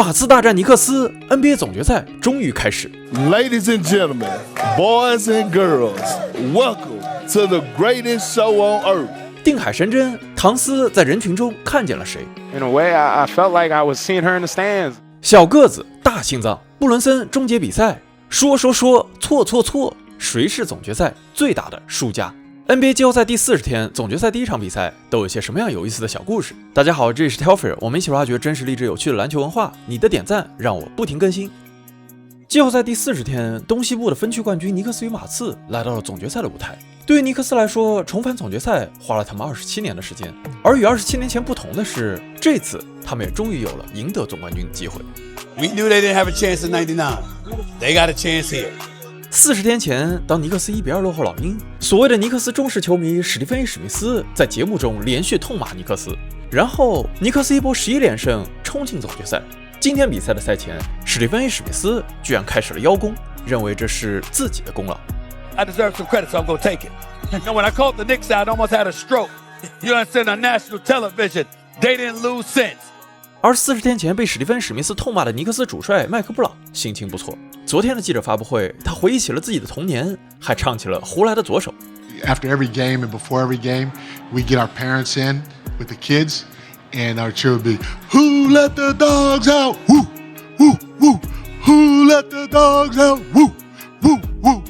马刺大战尼克斯 NBA 总决赛终于开始。 Ladies and gentlemen, boys and girls, welcome to the greatest show on earth. 定海神针，唐斯在人群中看见了谁？ In a way, I felt like I was seeing her in the stands. 小个子，大心脏，布伦森终结比赛，说，错，谁是总决赛最大的输家？ NBA 季后赛第40天，总决赛第一场比赛都有些什么样有意思的小故事？大家好，这里是 Telfair， 我们一起挖掘真实、励志、有趣的篮球文化。你的点赞让我不停更新。季后赛第40天，东西部的分区冠军尼克斯与马刺来到了总决赛的舞台。对于尼克斯来说，重返总决赛花了他们27年的时间，而与27年前不同的是，这次他们也终于有了赢得总冠军的机会。 We knew they didn't have a chance in '99. They got a chance here. 40天前，当尼克斯1比2落后老鹰，所谓的尼克斯忠实球迷史蒂芬 ·A· 史密斯在节目中连续痛骂尼克斯，然后尼克斯一波11连胜冲进总决赛。今天比赛的赛前，史蒂芬 ·A· 史密斯居然开始了邀功，认为这是自己的功劳。 I deserve some credit, so I'm gonna take it. You know, when I called the Knicks out, I almost had a stroke. You understand? On national television, they didn't lose sense. 而40天前被史蒂芬·史密斯痛骂的尼克斯主帅麦克布朗心情不错。昨天的记者发布会，他回忆起了自己的童年，还唱起了《胡来的左手》。 After every game and before every game, we get our parents in with the kids, and our cheer would be, "Who let the dogs out? Woo, woo, woo. Who let the dogs out? Woo, woo, woo."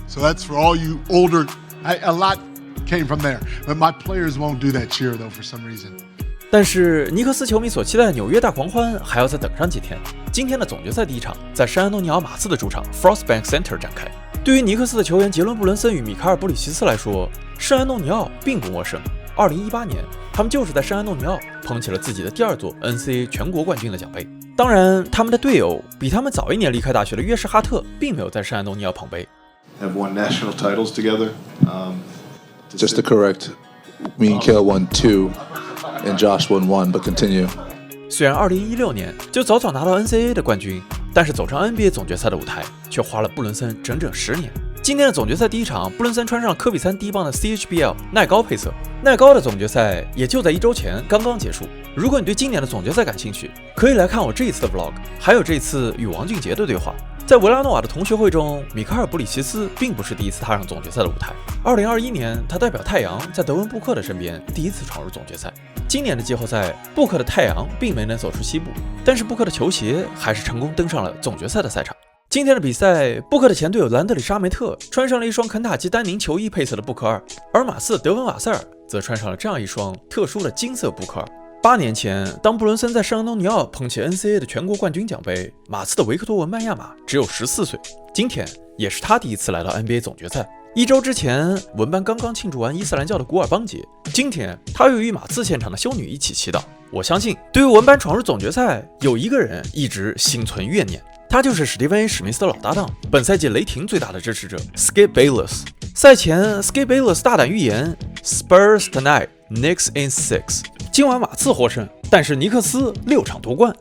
So that's for all you older. A lot came from there, but my players won't do that cheer though for some reason. 但是尼克斯球迷所期待的纽约大狂欢还要再等上几天。今天的总决赛第一场在圣安东尼奥马刺的主场 Frostbank Center 展开。对于尼克斯的球员杰伦·布伦森与米卡尔·布里奇斯来说，圣安东尼奥并不陌生。2018年，他们就是在圣安东尼奥捧起了自己的第2座 NCAA 全国冠军的奖杯。当然，他们的队友比他们早1年离开大学的约什·哈特并没有在圣安东尼奥捧杯。 Have won national titles together. Just to correct, me and Kale won 2, and Josh won 1. But continue. 虽然2016年就早早拿到 NCAA 的冠军，但是走上 NBA 总决赛的舞台却花了布伦森整整10年。今天的总决赛第一场，布伦森穿上了科比3第一棒的 CHBL 耐高配色。耐高的总决赛也就在1周前刚刚结束。如果你对今年的总决赛感兴趣，可以来看我这一次的 vlog， 还有这一次与王俊杰的对话。 在维拉诺瓦的同学会中，米卡尔·布里奇斯并不是第一次踏上总决赛的舞台。2021年，他代表太阳在德文·布克的身边第一次闯入总决赛。今年的季后赛，布克的太阳并没能走出西部，但是布克的球鞋还是成功登上了总决赛的赛场。今天的比赛，布克的前队友兰德里·沙梅特穿上了一双肯塔基丹宁球衣配色的布克2，而马刺的德文·瓦塞尔则穿上了这样一双特殊的金色布克2。 8年前，当布伦森在圣安东尼奥捧起 NCAA 的全国冠军奖杯，马刺的维克多·文班亚马只有14岁。今天也是他第一次来到 NBA 总决赛。1周之前，文班刚刚庆祝完伊斯兰教的古尔邦节，今天他又与马刺现场的修女一起祈祷。我相信，对于文班闯入总决赛，有一个人一直心存怨念，他就是史蒂芬 ·A· 史密斯的老搭档，本赛季雷霆最大的支持者 Skip Bayless。赛前 ，Skip Bayless 大胆预言 ：Spurs tonight, Knicks in 6。 今晚马刺获胜，但是尼克斯6场夺冠。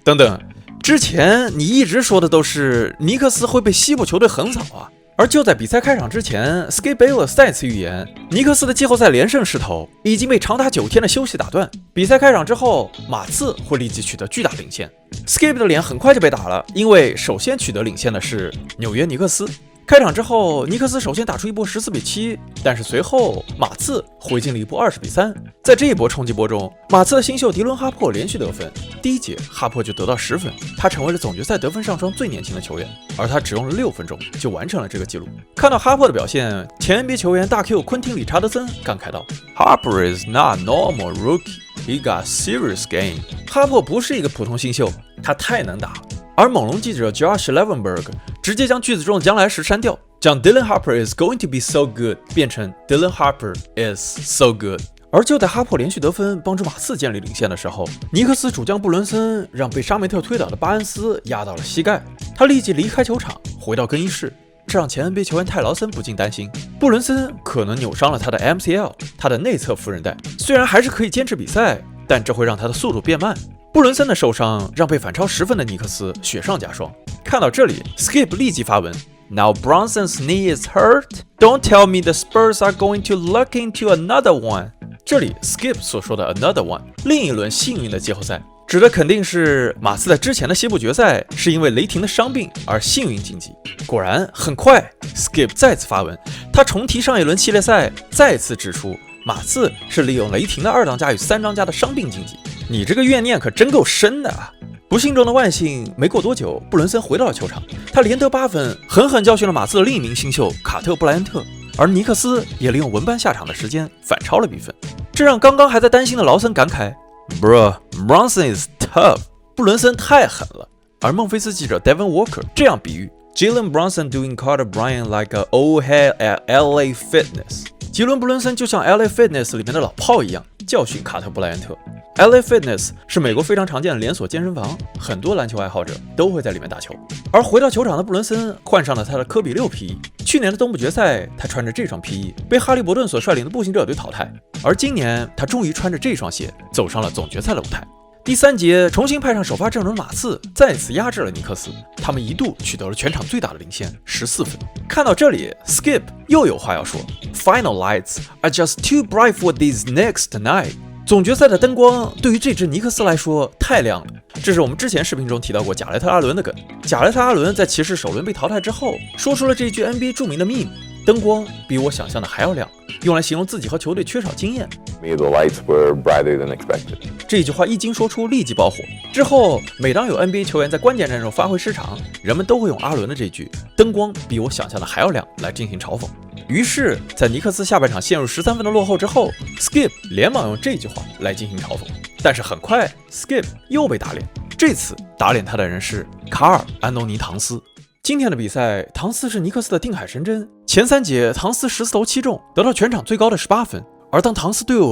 等等，之前你一直说的都是尼克斯会被西部球队横扫啊。而就在比赛开场之前 ，Skip Bayless 再次预言，尼克斯的季后赛连胜势头已经被长达9天的休息打断。比赛开场之后，马刺会立即取得巨大领先。Skip 的脸很快就被打了，因为首先取得领先的是纽约尼克斯。 开场之后，尼克斯首先打出一波14比7，但是随后马刺回进了一波20比3。在这一波冲击波中，马刺的新秀迪伦·哈珀连续得分。第一节，哈珀就得到10分，他成为了总决赛得分上双最年轻的球员，而他只用了6分钟就完成了这个纪录。看到哈珀的表现，前 NBA 球员大 Q 昆汀·理查德森感慨道 ：“Harper is not a normal rookie. He got serious game.” 哈珀不是一个普通新秀，他太能打了。 而猛龙记者 Josh Levenberg 直接将句子中的将来时删掉，将 Dylan Harper is going to be so good 变成 Dylan Harper is so good。而就在哈珀连续得分帮助马刺建立领先的时候，尼克斯主将布伦森让被沙梅特推倒的巴恩斯压到了膝盖，他立即离开球场，回到更衣室。这让前 NBA 球员泰劳森不禁担心，布伦森可能扭伤了他的 MCL， 他的内侧副韧带。虽然还是可以坚持比赛，但这会让他的速度变慢。 布伦森的受伤让被反超10分的尼克斯雪上加霜。看到这里 ，Skip 立即发文 ：“Now Bronson's knee is hurt. Don't tell me the Spurs are going to look into another one.” 这里 Skip 所说的 another one， 另一轮幸运的季后赛指的肯定是马刺在之前的西部决赛是因为雷霆的伤病而幸运晋级。果然，很快 Skip 再次发文，他重提上一轮系列赛，再次指出马刺是利用雷霆的2当家与3当家的伤病晋级。你这个怨念可真够深的啊！不幸中的万幸，没过多久，布伦森回到了球场，他连得8分，狠狠教训了马刺的另一名新秀卡特·布莱恩特。而尼克斯也利用文班下场的时间反超了比分，这让刚刚还在担心的劳森感慨 ：“Bro, Bronson is tough。”布伦森太狠了。而孟菲斯记者 Devin Walker 这样比喻 ：“Jalen Brunson doing Carter Bryant like an old head at LA Fitness。”杰伦·布伦森就像 LA Fitness 里面的老炮一样，教训卡特·布莱恩特。LA Fitness 是美国非常常见的连锁健身房，很多篮球爱好者都会在里面打球。而回到球场的布伦森换上了他的科比6皮衣。去年的东部决赛，他穿着这双皮衣被哈利伯顿所率领的步行者队淘汰，而今年他终于穿着这双鞋走上了总决赛的舞台。第3节重新派上首发阵容的马刺再次压制了尼克斯，他们一度取得了全场最大的领先14分。看到这里 ，Skip 又有话要说 ：“Final lights are just too bright for these Knicks tonight。”总决赛的灯光对于这支尼克斯来说太亮了，这是我们之前视频中提到过贾雷特·阿伦的梗。贾雷特·阿伦在骑士首轮被淘汰之后，说出了这句 NBA 著名的 meme： 灯光比我想象的还要亮，用来形容自己和球队缺少经验。The lights were brighter than expected. 这句话一经说出，立即爆火。之后，每当有 NBA 球员在关键战中发挥失常，人们都会用阿伦的这句“灯光比我想象的还要亮”来进行嘲讽。于是，在尼克斯下半场陷入13分的落后之后 ，Skip 连忙用这句话来进行嘲讽。但是很快 ，Skip 又被打脸。这次打脸他的人是卡尔·安东尼·唐斯。今天的比赛，唐斯是尼克斯的定海神针。前3节，唐斯14投7中，得到全场最高的18分。而当唐斯对位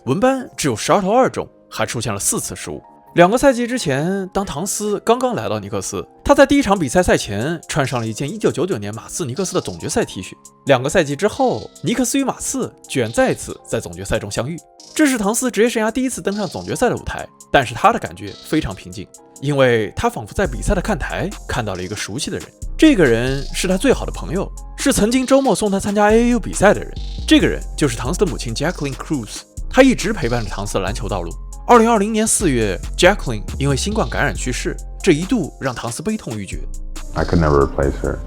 文班只有12投2中，还出现了4次失误。2个赛季之前，当唐斯刚刚来到尼克斯，他在第一场比赛赛前穿上了一件1999年马刺尼克斯的总决赛 T 恤。2个赛季之后，尼克斯与马刺居然再次在总决赛中相遇。这是唐斯职业生涯第一次登上总决赛的舞台，但是他的感觉非常平静，因为他仿佛在比赛的看台看到了一个熟悉的人。这个人是他最好的朋友，是曾经周末送他参加 AAU 比赛的人。这个人就是唐斯的母亲 Jacqueline Cruz， 他一直陪伴着唐斯的篮球道路。2020年4月 ，Jacqueline 因为新冠感染去世，这一度让唐斯悲痛欲绝。I could never replace her.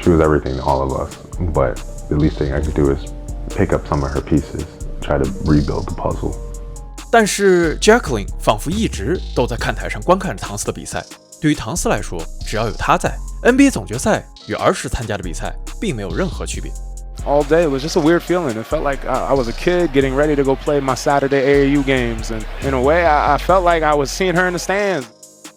She was everything to all of us. But the least thing I could do is pick up some of her pieces, try to rebuild the puzzle. 但是 Jacqueline 仿佛一直都在看台上观看着唐斯的比赛。对于唐斯来说，只要有他在 ，NBA 总决赛与儿时参加的比赛并没有任何区别。All day, it was just a weird feeling. It felt like I was a kid getting ready to go play my Saturday AAU games, and in a way, I felt like I was seeing her in the stands.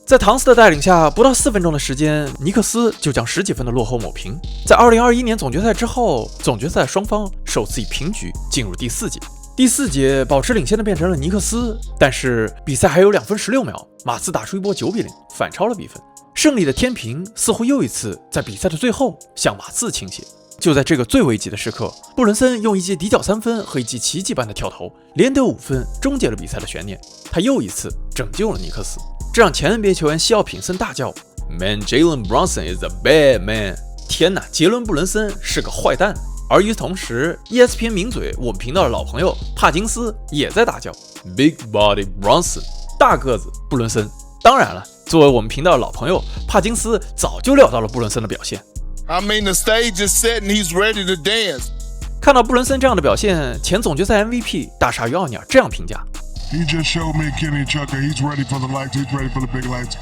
在唐斯的带领下，不到4分钟的时间，尼克斯就将10几分的落后抹平。在2021年总决赛之后，总决赛双方首次以平局进入第4节。第4节保持领先的变成了尼克斯，但是比赛还有2分16秒，马刺打出一波9比0，反超了比分。胜利的天平似乎又一次在比赛的最后向马刺倾斜。就在这个最危急的时刻，布伦森用一记底角3分和一记奇迹般的跳投，连得5分，终结了比赛的悬念。他又一次拯救了尼克斯，这让前 NBA 球员西奥品森大叫 ：“Man, Jalen Brunson is a bad man！” 天哪，杰伦·布伦森是个坏蛋。而与此同时 ，ESPN 名嘴我们频道的老朋友帕金斯也在大叫 ：“Big body Brunson！” 大个子布伦森。当然了，作为我们频道的老朋友，帕金斯早就料到了布伦森的表现。I mean, the stage is set and he's ready to dance. 看到布伦森这样的表现，前总决赛 MVP 大鲨鱼奥尼尔这样评价 He just showed me Kenny Chucker. He's ready for the lights. He's ready for the big lights.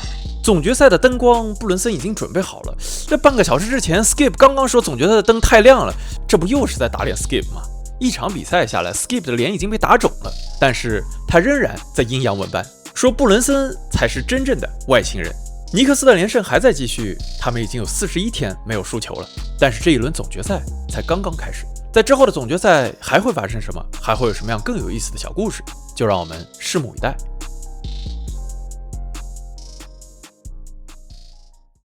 总决赛的灯光，布伦森已经准备好了。这半个小时之前 ，Skip 刚刚说总决赛的灯太亮了，这不又是在打脸 Skip 吗？一场比赛下来 ，Skip 的脸已经被打肿了，但是他仍然在阴阳文班，说布伦森才是真正的外星人。尼克斯的连胜还在继续，他们已经有41天没有输球了。但是这一轮总决赛才刚刚开始，在之后的总决赛还会发生什么？还会有什么样更有意思的小故事？就让我们拭目以待。